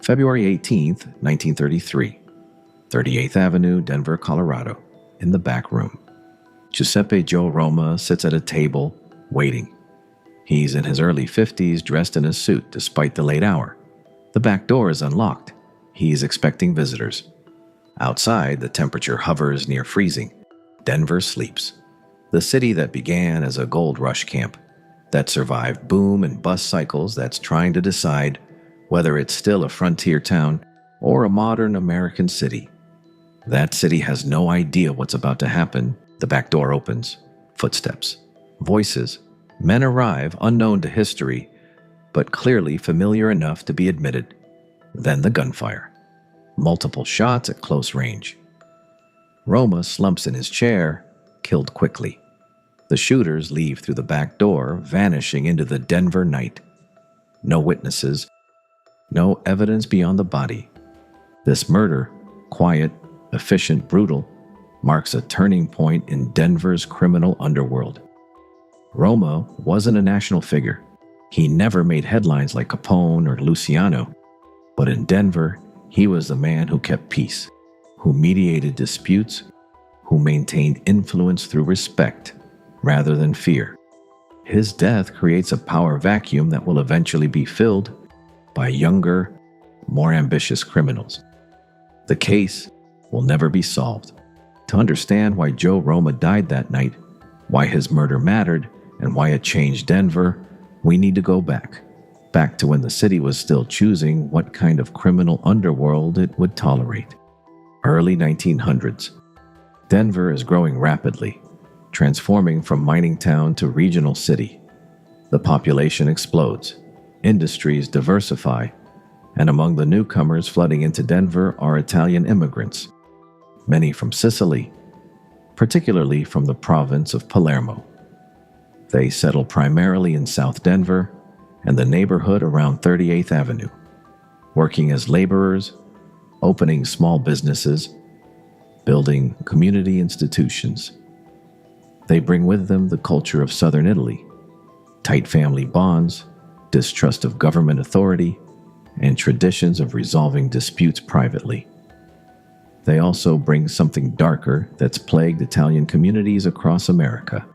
February 18th, 1933, 38th Avenue, Denver, Colorado, in the back room. Giuseppe Joe Roma sits at a table, waiting. He's in his early 50s, dressed in a suit despite the late hour. The back door is unlocked. He's expecting visitors. Outside, the temperature hovers near freezing. Denver sleeps. The city that began as a gold rush camp, that survived boom and bust cycles, that's trying to decide whether it's still a frontier town or a modern American city. That city has no idea what's about to happen. The back door opens. Footsteps. Voices. Men arrive unknown to history, but clearly familiar enough to be admitted. Then the gunfire. Multiple shots at close range. Roma slumps in his chair, killed quickly. The shooters leave through the back door, vanishing into the Denver night. No witnesses. No evidence beyond the body. This murder, quiet, efficient, brutal, marks a turning point in Denver's criminal underworld. Roma wasn't a national figure. He never made headlines like Capone or Luciano. But in Denver, he was the man who kept peace, who mediated disputes, who maintained influence through respect rather than fear. His death creates a power vacuum that will eventually be filled by younger, more ambitious criminals. The case will never be solved. To understand why Joe Roma died that night, why his murder mattered, and why it changed Denver, we need to go back to when the city was still choosing what kind of criminal underworld it would tolerate. Early 1900s. Denver is growing rapidly, transforming from mining town to regional city. The population explodes, industries diversify, and among the newcomers flooding into Denver are Italian immigrants, many from Sicily, particularly from the province of Palermo. They settle primarily in South Denver and the neighborhood around 38th Avenue, working as laborers, opening small businesses, building community institutions. They bring with them the culture of Southern Italy, tight family bonds, distrust of government authority, and traditions of resolving disputes privately. They also bring something darker that's plagued Italian communities across America: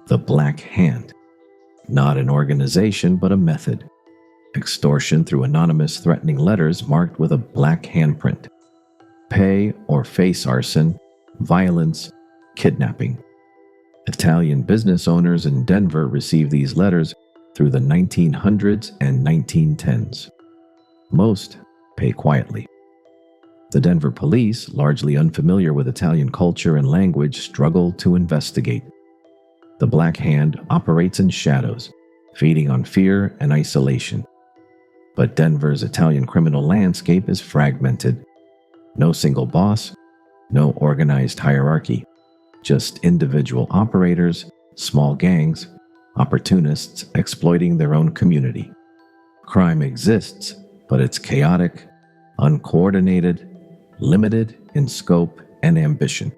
the Black Hand. Not an organization, but a method. Extortion through anonymous threatening letters marked with a black handprint. Pay or face arson, violence, kidnapping. Italian business owners in Denver received these letters through the 1900s and 1910s. Most pay quietly. The Denver police, largely unfamiliar with Italian culture and language, struggle to investigate. The Black Hand operates in shadows, feeding on fear and isolation. But Denver's Italian criminal landscape is fragmented. No single boss, no organized hierarchy, just individual operators, small gangs, opportunists exploiting their own community. Crime exists, but it's chaotic, uncoordinated, limited in scope and ambition.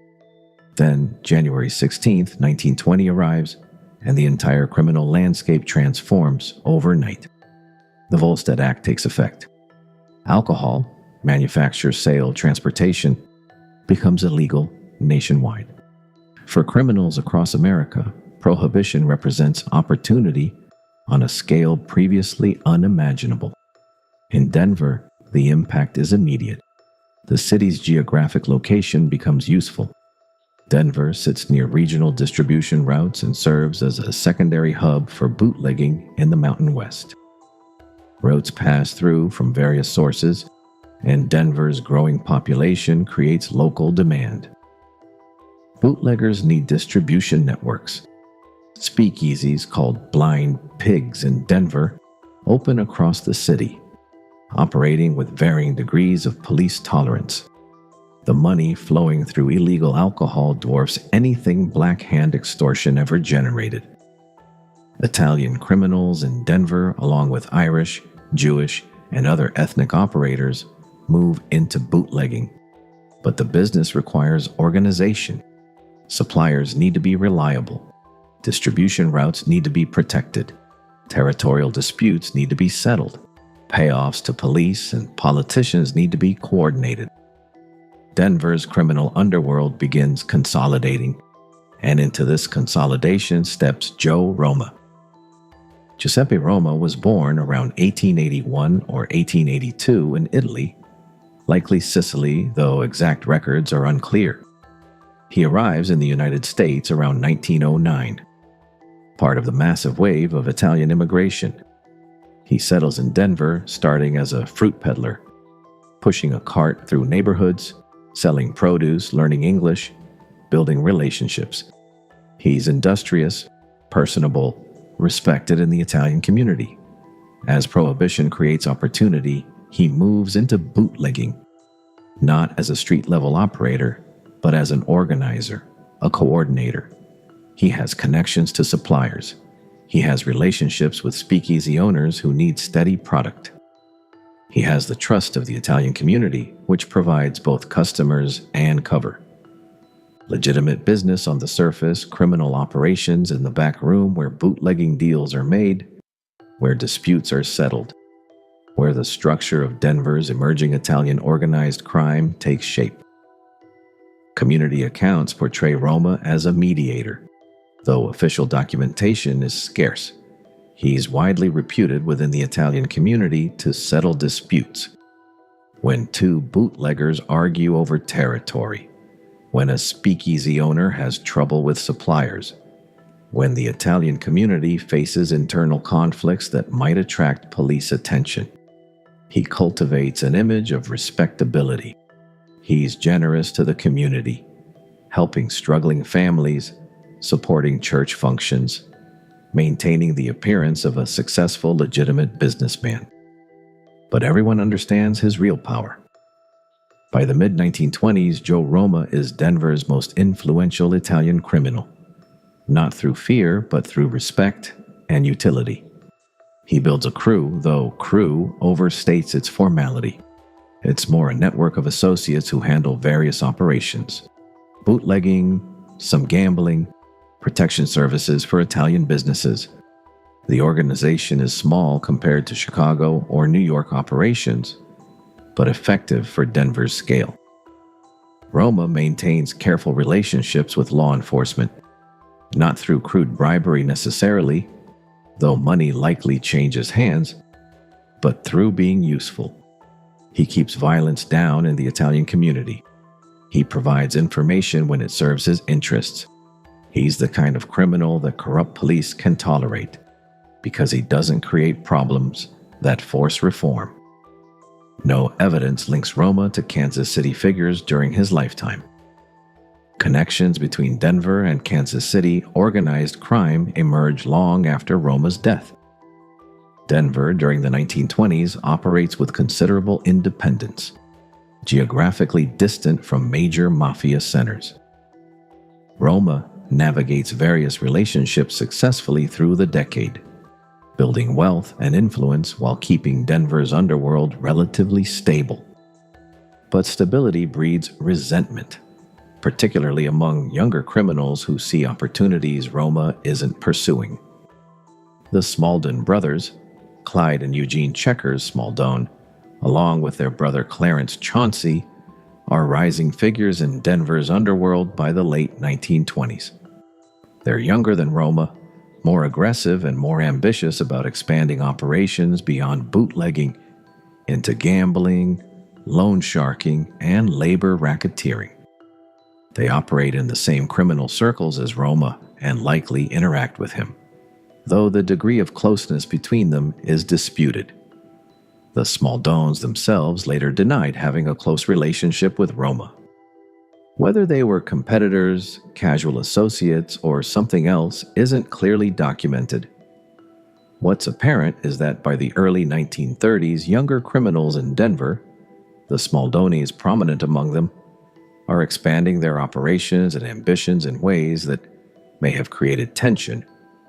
Then, January 16th, 1920 arrives, and the entire criminal landscape transforms overnight. The Volstead Act takes effect. Alcohol, manufacture, sale, transportation, becomes illegal nationwide. For criminals across America, prohibition represents opportunity on a scale previously unimaginable. In Denver, the impact is immediate. The city's geographic location becomes useful. Denver sits near regional distribution routes and serves as a secondary hub for bootlegging in the Mountain West. Routes pass through from various sources, and Denver's growing population creates local demand. Bootleggers need distribution networks. Speakeasies called Blind Pigs in Denver open across the city, operating with varying degrees of police tolerance. The money flowing through illegal alcohol dwarfs anything Black Hand extortion ever generated. Italian criminals in Denver, along with Irish, Jewish, and other ethnic operators, move into bootlegging. But the business requires organization. Suppliers need to be reliable. Distribution routes need to be protected. Territorial disputes need to be settled. Payoffs to police and politicians need to be coordinated. Denver's criminal underworld begins consolidating, and into this consolidation steps Joe Roma. Giuseppe Roma was born around 1881 or 1882 in Italy, likely Sicily, though exact records are unclear. He arrives in the United States around 1909, part of the massive wave of Italian immigration. He settles in Denver, starting as a fruit peddler, pushing a cart through neighborhoods, selling produce, learning English, building relationships. He's industrious, personable, respected in the Italian community. As Prohibition creates opportunity, he moves into bootlegging, not as a street-level operator, but as an organizer, a coordinator. He has connections to suppliers. He has relationships with speakeasy owners who need steady product. He has the trust of the Italian community, which provides both customers and cover. Legitimate business on the surface, criminal operations in the back room where bootlegging deals are made, where disputes are settled, where the structure of Denver's emerging Italian organized crime takes shape. Community accounts portray Roma as a mediator, though official documentation is scarce. He's widely reputed within the Italian community to settle disputes. When two bootleggers argue over territory, when a speakeasy owner has trouble with suppliers, when the Italian community faces internal conflicts that might attract police attention. He cultivates an image of respectability. He's generous to the community, helping struggling families, supporting church functions, maintaining the appearance of a successful, legitimate businessman. But everyone understands his real power. By the mid-1920s, Joe Roma is Denver's most influential Italian criminal, not through fear, but through respect and utility. He builds a crew, though crew overstates its formality. It's more a network of associates who handle various operations: bootlegging, some gambling, protection services for Italian businesses. The organization is small compared to Chicago or New York operations, but effective for Denver's scale. Roma maintains careful relationships with law enforcement, not through crude bribery necessarily, though money likely changes hands, but through being useful. He keeps violence down in the Italian community. He provides information when it serves his interests. He's the kind of criminal that corrupt police can tolerate, because he doesn't create problems that force reform. No evidence links Roma to Kansas City figures during his lifetime. Connections between Denver and Kansas City organized crime emerge long after Roma's death. Denver, during the 1920s, operates with considerable independence, geographically distant from major Mafia centers. Roma navigates various relationships successfully through the decade, building wealth and influence while keeping Denver's underworld relatively stable. But stability breeds resentment, particularly among younger criminals who see opportunities Roma isn't pursuing. The Smaldone brothers, Clyde and Eugene Checkers Smaldone, along with their brother Clarence Chauncey, are rising figures in Denver's underworld by the late 1920s. They're younger than Roma, more aggressive and more ambitious about expanding operations beyond bootlegging into gambling, loan sharking, and labor racketeering. They operate in the same criminal circles as Roma and likely interact with him, though the degree of closeness between them is disputed. The Smaldones themselves later denied having a close relationship with Roma. Whether they were competitors, casual associates, or something else isn't clearly documented. What's apparent is that by the early 1930s, younger criminals in Denver, the Smaldones prominent among them, are expanding their operations and ambitions in ways that may have created tension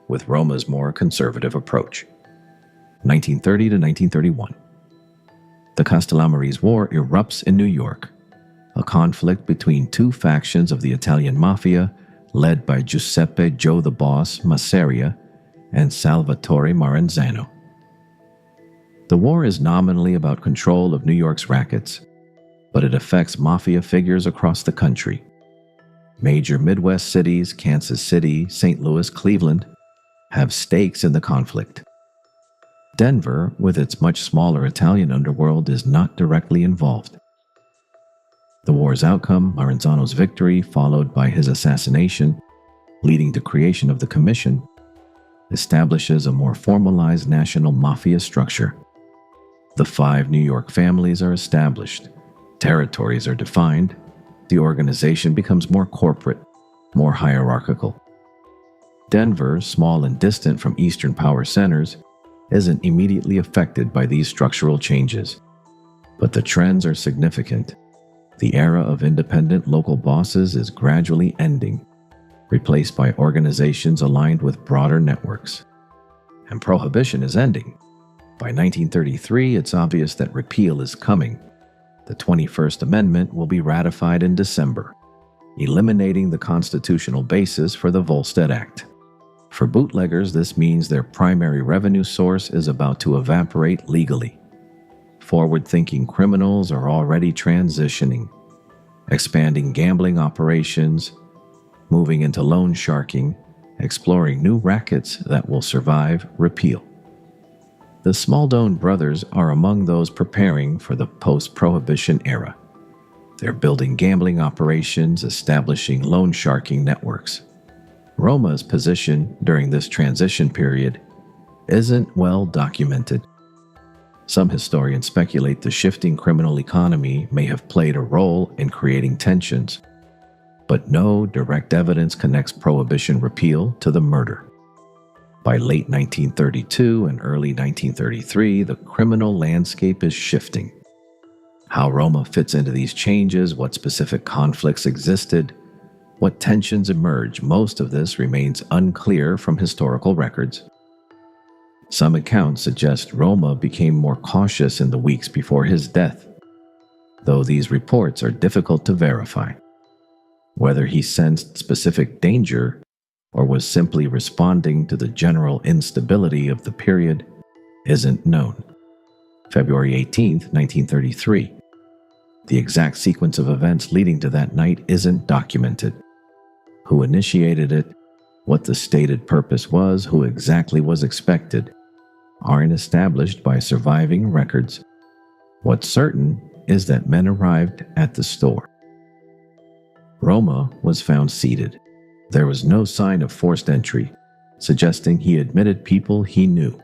with Roma's more conservative approach. 1930 to 1931. The Castellamarese War erupts in New York, a conflict between two factions of the Italian Mafia led by Giuseppe Joe the Boss Masseria and Salvatore Maranzano. The war is nominally about control of New York's rackets, but it affects mafia figures across the country. Major Midwest cities, Kansas City, St. Louis, Cleveland, have stakes in the conflict. Denver, with its much smaller Italian underworld, is not directly involved. The war's outcome, Maranzano's victory, followed by his assassination, leading to creation of the Commission, establishes a more formalized national mafia structure. The 5 New York families are established, territories are defined, the organization becomes more corporate, more hierarchical. Denver, small and distant from Eastern power centers, isn't immediately affected by these structural changes. But the trends are significant. The era of independent local bosses is gradually ending, replaced by organizations aligned with broader networks. And Prohibition is ending. By 1933, it's obvious that repeal is coming. The 21st Amendment will be ratified in December, eliminating the constitutional basis for the Volstead Act. For bootleggers, this means their primary revenue source is about to evaporate legally. Forward-thinking criminals are already transitioning, expanding gambling operations, moving into loan sharking, exploring new rackets that will survive repeal. The Smaldone brothers are among those preparing for the post-Prohibition era. They're building gambling operations, establishing loan sharking networks. Roma's position during this transition period isn't well documented. Some historians speculate the shifting criminal economy may have played a role in creating tensions, but no direct evidence connects Prohibition repeal to the murder. By late 1932 and early 1933, the criminal landscape is shifting. How Roma fits into these changes, what specific conflicts existed, what tensions emerge, most of this remains unclear from historical records. Some accounts suggest Roma became more cautious in the weeks before his death, though these reports are difficult to verify. Whether he sensed specific danger or was simply responding to the general instability of the period isn't known. February 18, 1933. The exact sequence of events leading to that night isn't documented. Who initiated it, what the stated purpose was, who exactly was expected, aren't established by surviving records. What's certain is that men arrived at the store. Roma was found seated. There was no sign of forced entry, suggesting he admitted people he knew.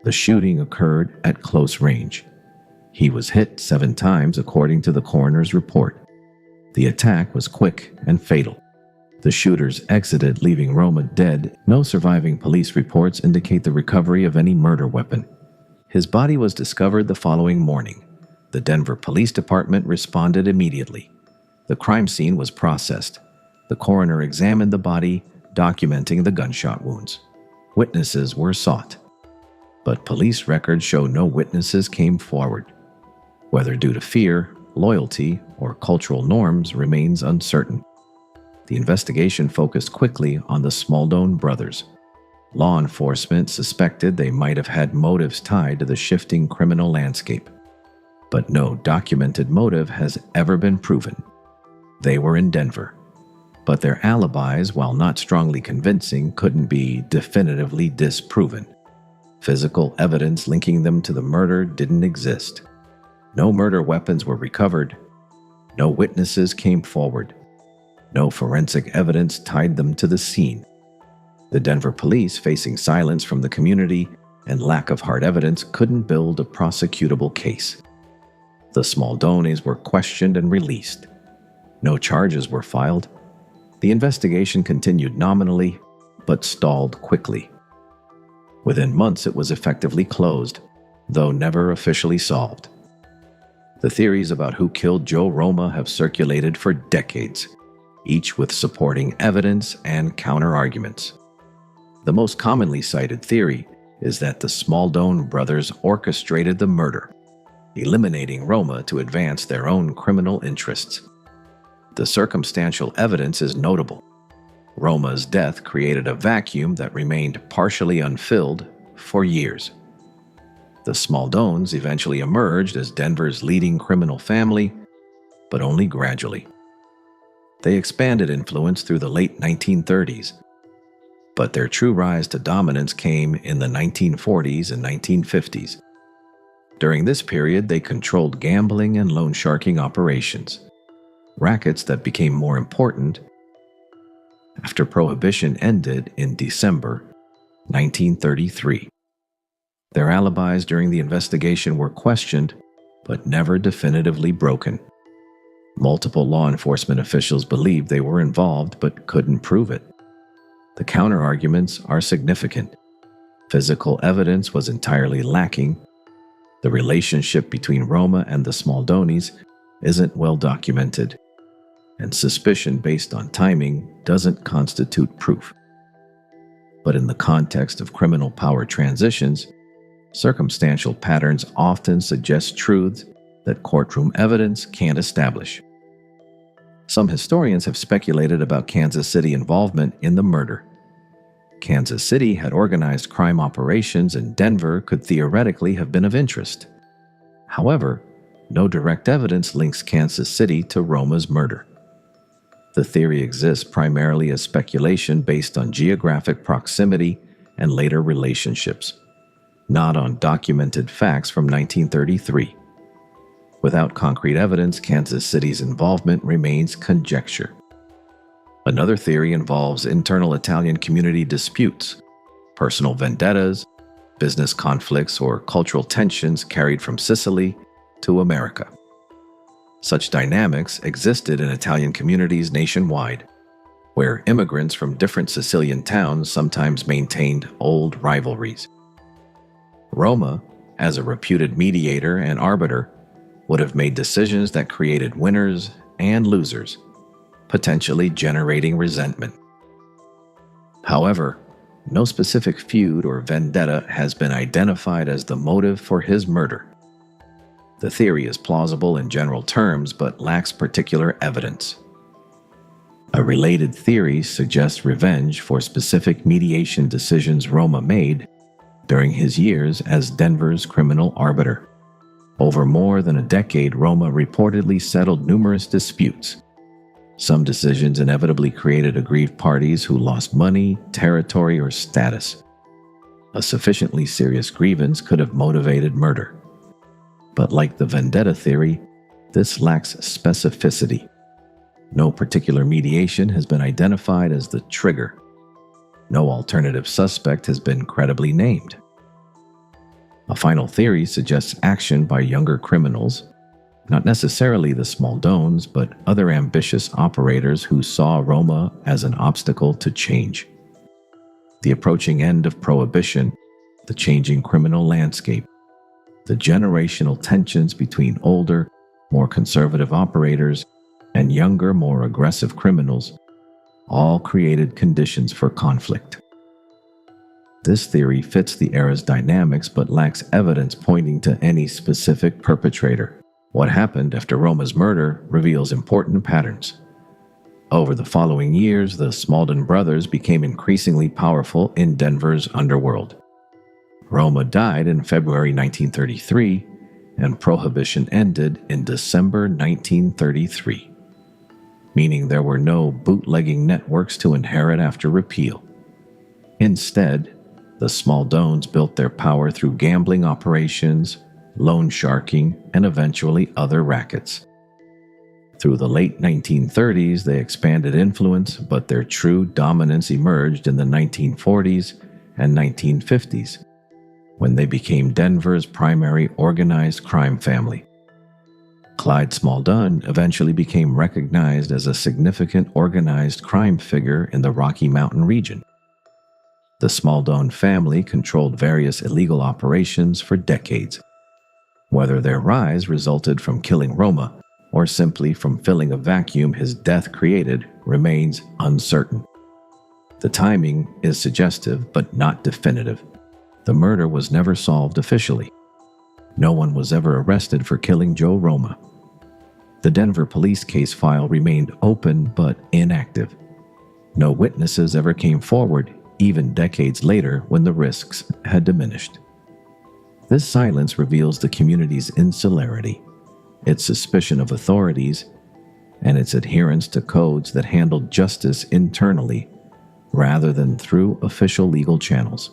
The shooting occurred at close range. He was hit 7 times according to the coroner's report. The attack was quick and fatal. The shooters exited, leaving Roma dead. No surviving police reports indicate the recovery of any murder weapon. His body was discovered the following morning. The Denver Police Department responded immediately. The crime scene was processed. The coroner examined the body, documenting the gunshot wounds. Witnesses were sought, but police records show no witnesses came forward. Whether due to fear, loyalty, or cultural norms remains uncertain. The investigation focused quickly on the Smaldone brothers. Law enforcement suspected they might have had motives tied to the shifting criminal landscape, but no documented motive has ever been proven. They were in Denver, but their alibis, while not strongly convincing, couldn't be definitively disproven. Physical evidence linking them to the murder didn't exist. No murder weapons were recovered. No witnesses came forward. No forensic evidence tied them to the scene. The Denver police, facing silence from the community and lack of hard evidence, couldn't build a prosecutable case. The Smaldones were questioned and released. No charges were filed. The investigation continued nominally, but stalled quickly. Within months, it was effectively closed, though never officially solved. The theories about who killed Joe Roma have circulated for decades, each with supporting evidence and counter-arguments. The most commonly cited theory is that the Smaldone brothers orchestrated the murder, eliminating Roma to advance their own criminal interests. The circumstantial evidence is notable. Roma's death created a vacuum that remained partially unfilled for years. The Smaldones eventually emerged as Denver's leading criminal family, but only gradually. They expanded influence through the late 1930s, but their true rise to dominance came in the 1940s and 1950s. During this period, they controlled gambling and loan sharking operations, rackets that became more important after Prohibition ended in December 1933. Their alibis during the investigation were questioned, but never definitively broken. Multiple law enforcement officials believed they were involved but couldn't prove it. The counter-arguments are significant. Physical evidence was entirely lacking. The relationship between Roma and the Smaldones isn't well documented, and suspicion based on timing doesn't constitute proof. But in the context of criminal power transitions, circumstantial patterns often suggest truths that courtroom evidence can't establish. Some historians have speculated about Kansas City involvement in the murder. Kansas City had organized crime operations, and Denver could theoretically have been of interest. However, no direct evidence links Kansas City to Roma's murder. The theory exists primarily as speculation based on geographic proximity and later relationships, not on documented facts from 1933. Without concrete evidence, Kansas City's involvement remains conjecture. Another theory involves internal Italian community disputes, personal vendettas, business conflicts, or cultural tensions carried from Sicily to America. Such dynamics existed in Italian communities nationwide, where immigrants from different Sicilian towns sometimes maintained old rivalries. Roma, as a reputed mediator and arbiter, would have made decisions that created winners and losers, potentially generating resentment. However, no specific feud or vendetta has been identified as the motive for his murder. The theory is plausible in general terms but lacks particular evidence. A related theory suggests revenge for specific mediation decisions Roma made during his years as Denver's criminal arbiter. Over more than a decade, Roma reportedly settled numerous disputes. Some decisions inevitably created aggrieved parties who lost money, territory, or status. A sufficiently serious grievance could have motivated murder. But like the vendetta theory, this lacks specificity. No particular mediation has been identified as the trigger. No alternative suspect has been credibly named. A final theory suggests action by younger criminals, not necessarily the Smaldones, but other ambitious operators who saw Roma as an obstacle to change. The approaching end of Prohibition, the changing criminal landscape, the generational tensions between older, more conservative operators and younger, more aggressive criminals, all created conditions for conflict. This theory fits the era's dynamics but lacks evidence pointing to any specific perpetrator. What happened after Roma's murder reveals important patterns. Over the following years, the Smaldone brothers became increasingly powerful in Denver's underworld. Roma died in February 1933, and Prohibition ended in December 1933, meaning there were no bootlegging networks to inherit after repeal. Instead, the Smaldones built their power through gambling operations, loan sharking, and eventually other rackets. Through the late 1930s, they expanded influence, but their true dominance emerged in the 1940s and 1950s, when they became Denver's primary organized crime family. Clyde Smaldone eventually became recognized as a significant organized crime figure in the Rocky Mountain region. The Smaldone family controlled various illegal operations for decades. Whether their rise resulted from killing Roma or simply from filling a vacuum his death created remains uncertain. The timing is suggestive but not definitive. The murder was never solved officially. No one was ever arrested for killing Joe Roma. The Denver police case file remained open but inactive. No witnesses ever came forward, even decades later when the risks had diminished. This silence reveals the community's insularity, its suspicion of authorities, and its adherence to codes that handled justice internally rather than through official legal channels.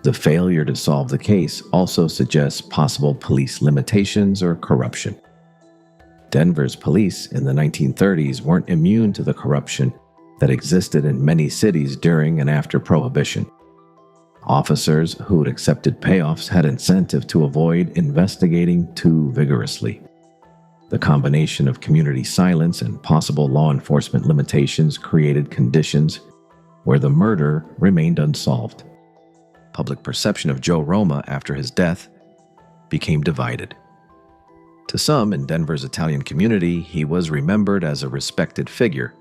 The failure to solve the case also suggests possible police limitations or corruption. Denver's police in the 1930s weren't immune to the corruption that existed in many cities during and after Prohibition. Officers who'd accepted payoffs had incentive to avoid investigating too vigorously. The combination of community silence and possible law enforcement limitations created conditions where the murder remained unsolved. Public perception of Joe Roma after his death became divided. To some in Denver's Italian community, he was remembered as a respected figure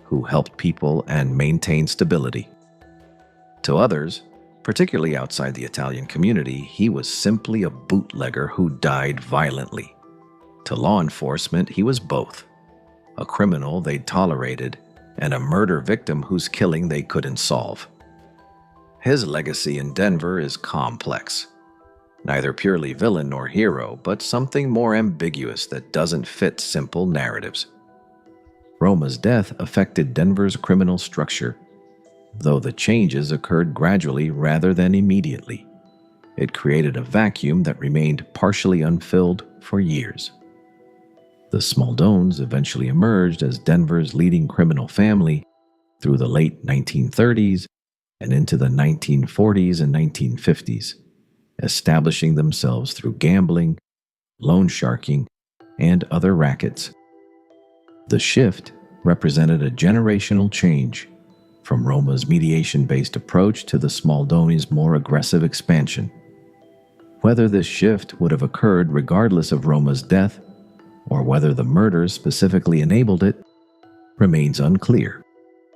who helped people and maintained stability. To others, particularly outside the Italian community, he was simply a bootlegger who died violently. To law enforcement, he was both: a criminal they'd tolerated and a murder victim whose killing they couldn't solve. His legacy in Denver is complex. Neither purely villain nor hero, but something more ambiguous that doesn't fit simple narratives. Roma's death affected Denver's criminal structure, though the changes occurred gradually rather than immediately. It created a vacuum that remained partially unfilled for years. The Smaldones eventually emerged as Denver's leading criminal family through the late 1930s and into the 1940s and 1950s, establishing themselves through gambling, loan sharking, and other rackets. The shift represented a generational change from Roma's mediation-based approach to the Smaldones' more aggressive expansion. Whether this shift would have occurred regardless of Roma's death, or whether the murders specifically enabled it, remains unclear.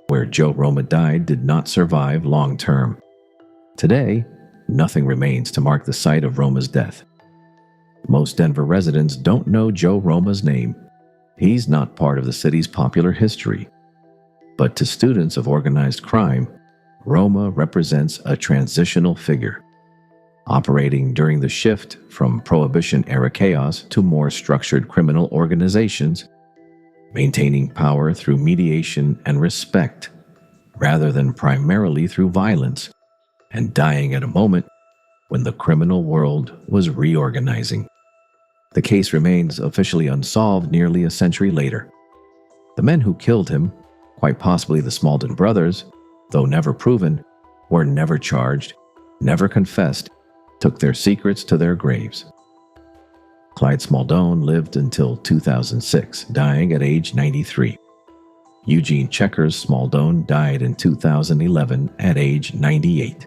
Where Joe Roma died did not survive long-term. Today, nothing remains to mark the site of Roma's death. Most Denver residents don't know Joe Roma's name. He's not part of the city's popular history. But to students of organized crime, Roma represents a transitional figure, operating during the shift from Prohibition-era chaos to more structured criminal organizations, maintaining power through mediation and respect, rather than primarily through violence, and dying at a moment when the criminal world was reorganizing. The case remains officially unsolved nearly a century later. The men who killed him, quite possibly the Smaldone brothers, though never proven, were never charged, never confessed, took their secrets to their graves. Clyde Smaldone lived until 2006, dying at age 93. Eugene Checkers Smaldone died in 2011 at age 98.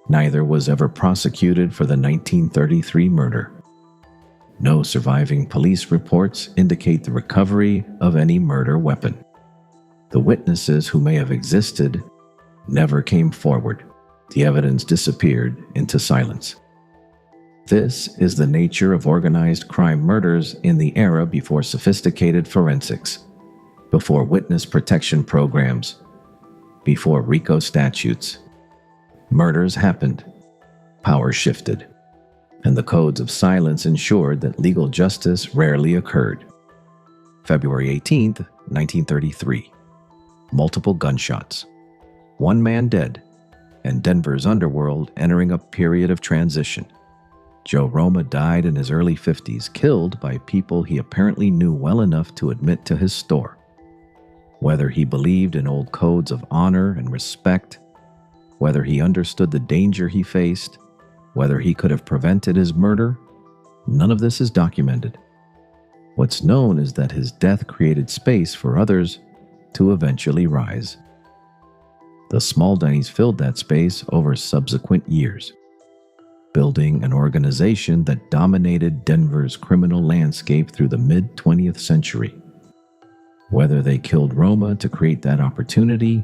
Neither was ever prosecuted for the 1933 murder. No surviving police reports indicate the recovery of any murder weapon. The witnesses who may have existed never came forward. The evidence disappeared into silence. This is the nature of organized crime murders in the era before sophisticated forensics, before witness protection programs, before RICO statutes. Murders happened, power shifted, and the codes of silence ensured that legal justice rarely occurred. February 18th, 1933. Multiple gunshots. One man dead, and Denver's underworld entering a period of transition. Joe Roma died in his early 50s, killed by people he apparently knew well enough to admit to his store. Whether he believed in old codes of honor and respect, whether he understood the danger he faced, whether he could have prevented his murder, none of this is documented. What's known is that his death created space for others to eventually rise. The Smaldones filled that space over subsequent years, building an organization that dominated Denver's criminal landscape through the mid-20th century. Whether they killed Roma to create that opportunity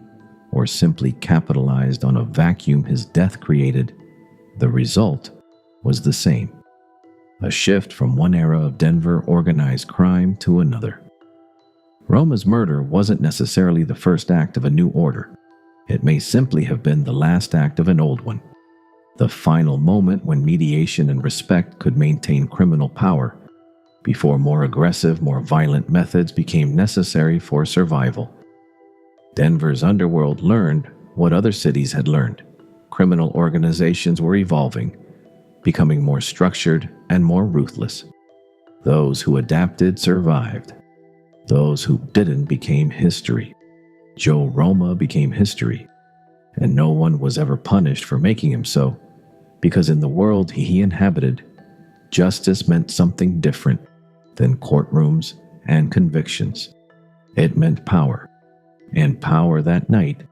or simply capitalized on a vacuum his death created, the result was the same: a shift from one era of Denver organized crime to another. Roma's murder wasn't necessarily the first act of a new order. It may simply have been the last act of an old one. the final moment when mediation and respect could maintain criminal power, before more aggressive, more violent methods became necessary for survival. Denver's underworld learned what other cities had learned. Criminal organizations were evolving, becoming more structured and more ruthless. Those who adapted survived. Those who didn't became history. Joe Roma became history, and no one was ever punished for making him so, because in the world he inhabited, justice meant something different than courtrooms and convictions. It meant power, and power that night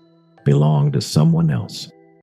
belonged to someone else.